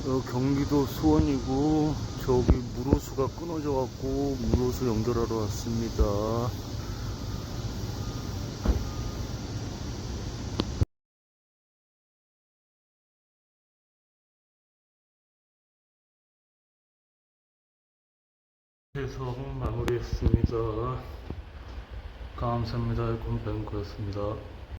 경기도 수원이고 저기 물호수가 끊어져 갖고 물호수 연결하러 왔습니다. 해석 마무리했습니다. 감사합니다. 곰뱅크였습니다.